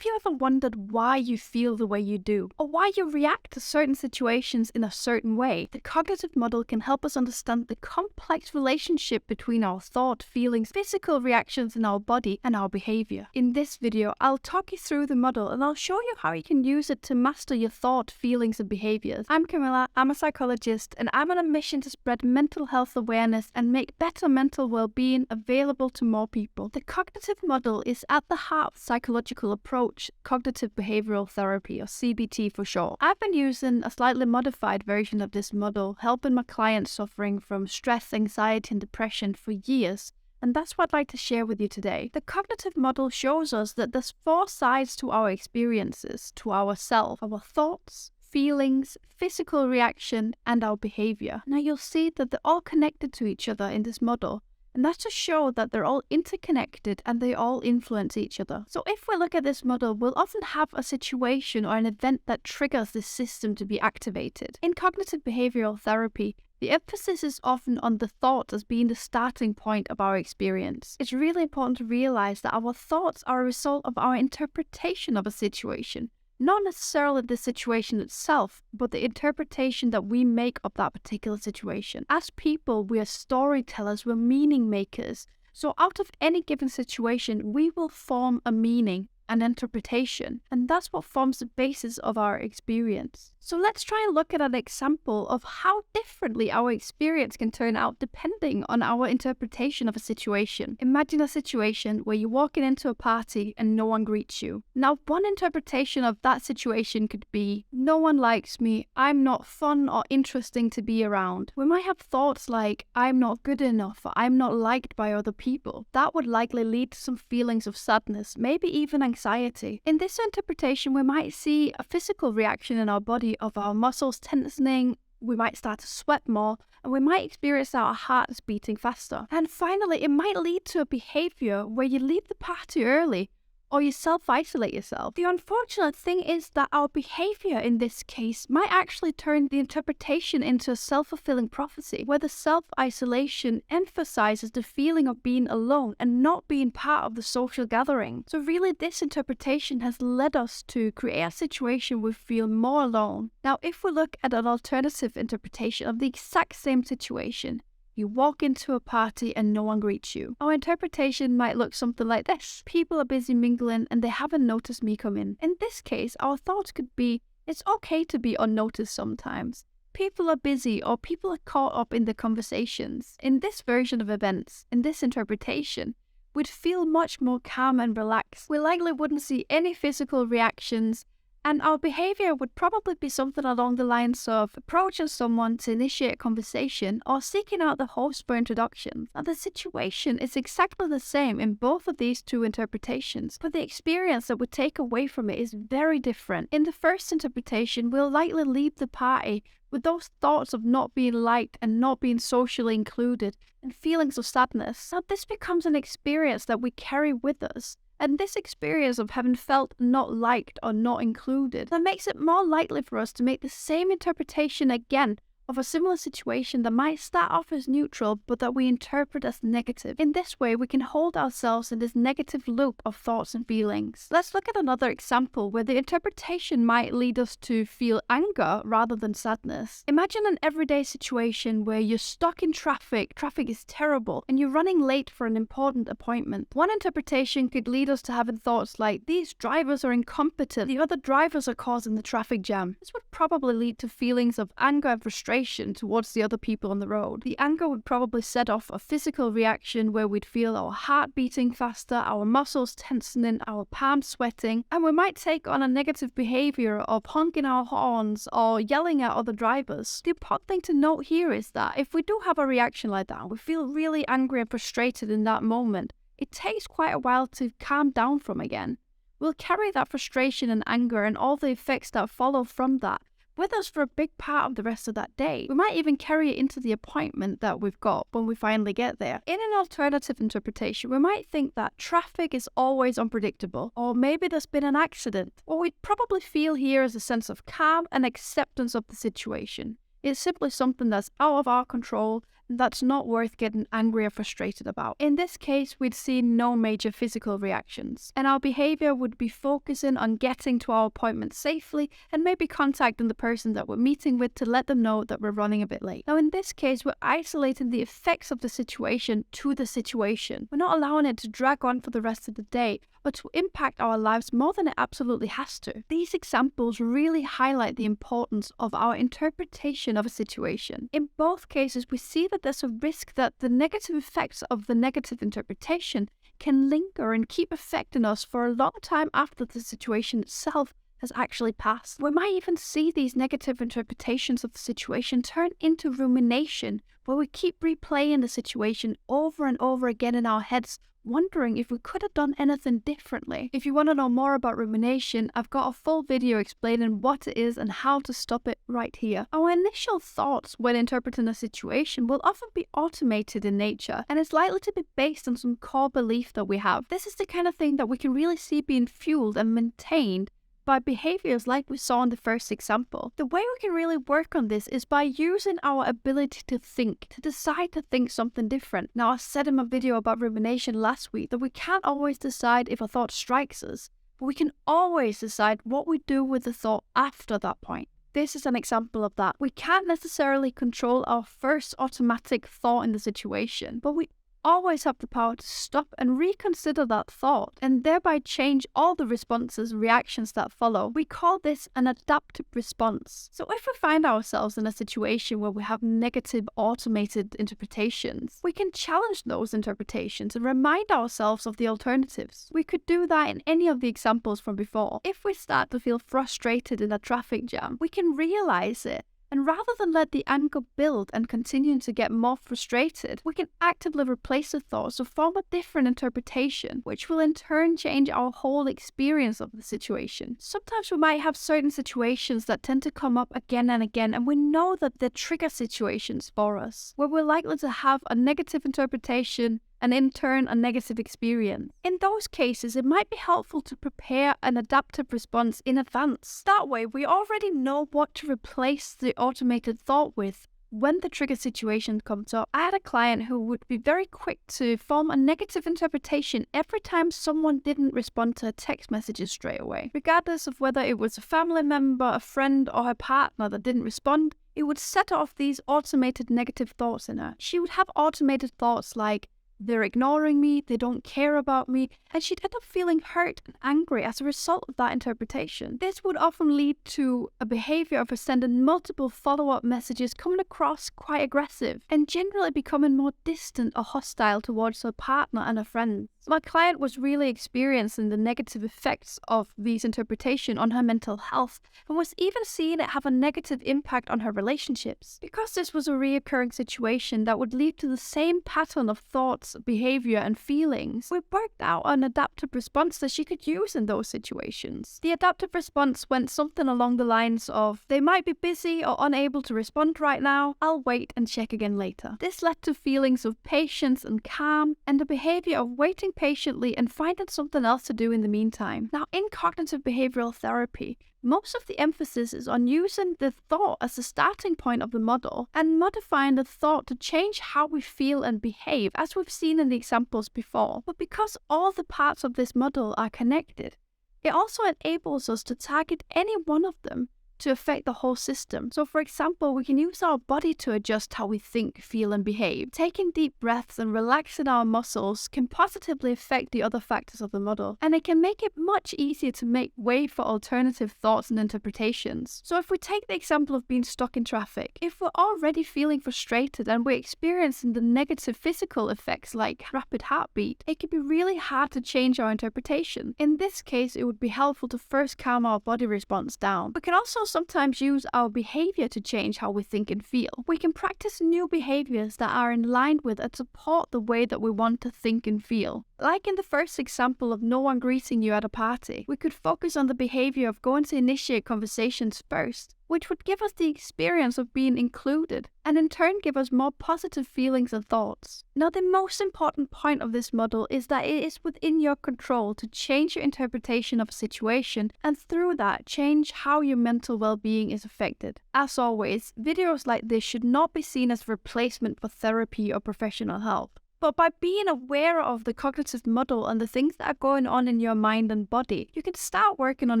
Have you ever wondered why you feel the way you do, or why you react to certain situations in a certain way? The cognitive model can help us understand the complex relationship between our thought, feelings, physical reactions in our body, and our behavior. In this video, I'll talk you through the model and I'll show you how you can use it to master your thought, feelings, and behaviors. I'm Camilla, I'm a psychologist, and I'm on a mission to spread mental health awareness and make better mental well-being available to more people. The cognitive model is at the heart of psychological approach, cognitive behavioral therapy, or CBT for short. I've been using a slightly modified version of this model, helping my clients suffering from stress, anxiety, and depression for years. And that's what I'd like to share with you today. The cognitive model shows us that there's 4 sides to our experiences, to ourself, our thoughts, feelings, physical reaction, and our behavior. Now you'll see that they're all connected to each other in this model. And that's to show that they're all interconnected and they all influence each other. So if we look at this model, we'll often have a situation or an event that triggers this system to be activated. In cognitive behavioral therapy, the emphasis is often on the thought as being the starting point of our experience. It's really important to realize that our thoughts are a result of our interpretation of a situation. Not necessarily the situation itself, but the interpretation that we make of that particular situation. As people, we are storytellers, we're meaning makers. So out of any given situation, we will form a meaning, an interpretation, and that's what forms the basis of our experience. So let's try and look at an example of how differently our experience can turn out depending on our interpretation of a situation. Imagine a situation where you're walking into a party and no one greets you. Now, one interpretation of that situation could be, no one likes me, I'm not fun or interesting to be around. We might have thoughts like, I'm not good enough, or I'm not liked by other people. That would likely lead to some feelings of sadness, maybe even anxiety. In this interpretation, we might see a physical reaction in our body of our muscles tensing, we might start to sweat more, and we might experience our hearts beating faster. And finally, it might lead to a behavior where you leave the party early or you self-isolate yourself. The unfortunate thing is that our behavior in this case might actually turn the interpretation into a self-fulfilling prophecy, where the self-isolation emphasizes the feeling of being alone and not being part of the social gathering. So really, this interpretation has led us to create a situation where we feel more alone. Now, if we look at an alternative interpretation of the exact same situation, you walk into a party and no one greets you. Our interpretation might look something like this. People are busy mingling and they haven't noticed me come in. In this case, our thoughts could be, it's okay to be unnoticed sometimes. People are busy or people are caught up in the conversations. In this version of events, in this interpretation, we'd feel much more calm and relaxed. We likely wouldn't see any physical reactions, and our behavior would probably be something along the lines of approaching someone to initiate conversation or seeking out the host for introductions. Now, the situation is exactly the same in both of these 2 interpretations, but the experience that we take away from it is very different. In the first interpretation, we'll likely leave the party with those thoughts of not being liked and not being socially included and feelings of sadness. Now, this becomes an experience that we carry with us. And this experience of having felt not liked or not included, that makes it more likely for us to make the same interpretation again of a similar situation that might start off as neutral but that we interpret as negative. In this way, we can hold ourselves in this negative loop of thoughts and feelings. Let's look at another example where the interpretation might lead us to feel anger rather than sadness. Imagine an everyday situation where you're stuck in traffic is terrible, and you're running late for an important appointment. One interpretation could lead us to having thoughts like, these drivers are incompetent, the other drivers are causing the traffic jam. This would probably lead to feelings of anger and frustration towards the other people on the road. The anger would probably set off a physical reaction where we'd feel our heart beating faster, our muscles tensing, our palms sweating, and we might take on a negative behavior of honking our horns or yelling at other drivers. The important thing to note here is that if we do have a reaction like that, we feel really angry and frustrated in that moment, it takes quite a while to calm down from again. We'll carry that frustration and anger and all the effects that follow from that with us for a big part of the rest of that day. We might even carry it into the appointment that we've got when we finally get there. In an alternative interpretation, we might think that traffic is always unpredictable, or maybe there's been an accident. What we'd probably feel here is a sense of calm and acceptance of the situation. It's simply something that's out of our control and that's not worth getting angry or frustrated about. In this case, we'd see no major physical reactions, and our behavior would be focusing on getting to our appointment safely and maybe contacting the person that we're meeting with to let them know that we're running a bit late. Now, in this case, we're isolating the effects of the situation to the situation. We're not allowing it to drag on for the rest of the day, but to impact our lives more than it absolutely has to. These examples really highlight the importance of our interpretation of a situation. In both cases, we see that there's a risk that the negative effects of the negative interpretation can linger and keep affecting us for a long time after the situation itself has actually passed. We might even see these negative interpretations of the situation turn into rumination, where we keep replaying the situation over and over again in our heads, wondering if we could have done anything differently. If you want to know more about rumination, I've got a full video explaining what it is and how to stop it right here. Our initial thoughts when interpreting a situation will often be automated in nature, and it's likely to be based on some core belief that we have. This is the kind of thing that we can really see being fueled and maintained by behaviors like we saw in the first example. The way we can really work on this is by using our ability to think, to decide to think something different. Now, I said in my video about rumination last week that we can't always decide if a thought strikes us, but we can always decide what we do with the thought after that point. This is an example of that. We can't necessarily control our first automatic thought in the situation, but we always have the power to stop and reconsider that thought and thereby change all the responses and reactions that follow. We call this an adaptive response. So if we find ourselves in a situation where we have negative automated interpretations, we can challenge those interpretations and remind ourselves of the alternatives. We could do that in any of the examples from before. If we start to feel frustrated in a traffic jam, we can realize it. And rather than let the anger build and continue to get more frustrated, we can actively replace the thoughts to form a different interpretation, which will in turn change our whole experience of the situation. Sometimes we might have certain situations that tend to come up again and again, and we know that they're trigger situations for us, where we're likely to have a negative interpretation and in turn a negative experience. In those cases, it might be helpful to prepare an adaptive response in advance. That way, we already know what to replace the automated thought with when the trigger situation comes up. I had a client who would be very quick to form a negative interpretation every time someone didn't respond to her text messages straight away. Regardless of whether it was a family member, a friend, or her partner that didn't respond, it would set off these automated negative thoughts in her. She would have automated thoughts like, they're ignoring me, they don't care about me, and she'd end up feeling hurt and angry as a result of that interpretation. This would often lead to a behavior of her sending multiple follow-up messages coming across quite aggressive and generally becoming more distant or hostile towards her partner and her friends. My client was really experiencing the negative effects of these interpretations on her mental health and was even seeing it have a negative impact on her relationships. Because this was a reoccurring situation that would lead to the same pattern of thoughts, behavior, and feelings, we worked out an adaptive response that she could use in those situations. The adaptive response went something along the lines of, they might be busy or unable to respond right now, I'll wait and check again later. This led to feelings of patience and calm and the behavior of waiting patiently and finding something else to do in the meantime. Now, in cognitive behavioral therapy, most of the emphasis is on using the thought as the starting point of the model and modifying the thought to change how we feel and behave, as we've seen in the examples before. But because all the parts of this model are connected, it also enables us to target any one of them to affect the whole system. So for example, we can use our body to adjust how we think, feel, and behave. Taking deep breaths and relaxing our muscles can positively affect the other factors of the model, and it can make it much easier to make way for alternative thoughts and interpretations. So if we take the example of being stuck in traffic, if we're already feeling frustrated and we're experiencing the negative physical effects like rapid heartbeat, it can be really hard to change our interpretation. In this case, it would be helpful to first calm our body response down. We can also sometimes use our behavior to change how we think and feel. We can practice new behaviors that are in line with and support the way that we want to think and feel. Like in the first example of no one greeting you at a party, we could focus on the behavior of going to initiate conversations first which would give us the experience of being included, and in turn give us more positive feelings and thoughts. Now, the most important point of this model is that it is within your control to change your interpretation of a situation, and through that, change how your mental well-being is affected. As always, videos like this should not be seen as a replacement for therapy or professional help. But by being aware of the cognitive model and the things that are going on in your mind and body, you can start working on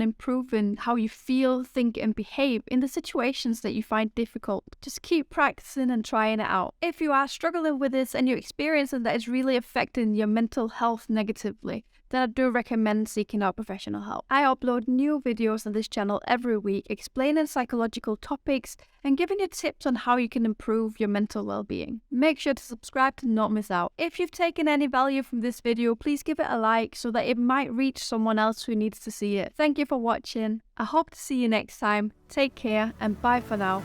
improving how you feel, think, and behave in the situations that you find difficult. Just keep practicing and trying it out. If you are struggling with this and you're experiencing that it's really affecting your mental health negatively, then I do recommend seeking out professional help. I upload new videos on this channel every week explaining psychological topics and giving you tips on how you can improve your mental well-being. Make sure to subscribe to not miss out. If you've taken any value from this video, please give it a like so that it might reach someone else who needs to see it. Thank you for watching. I hope to see you next time. Take care and bye for now.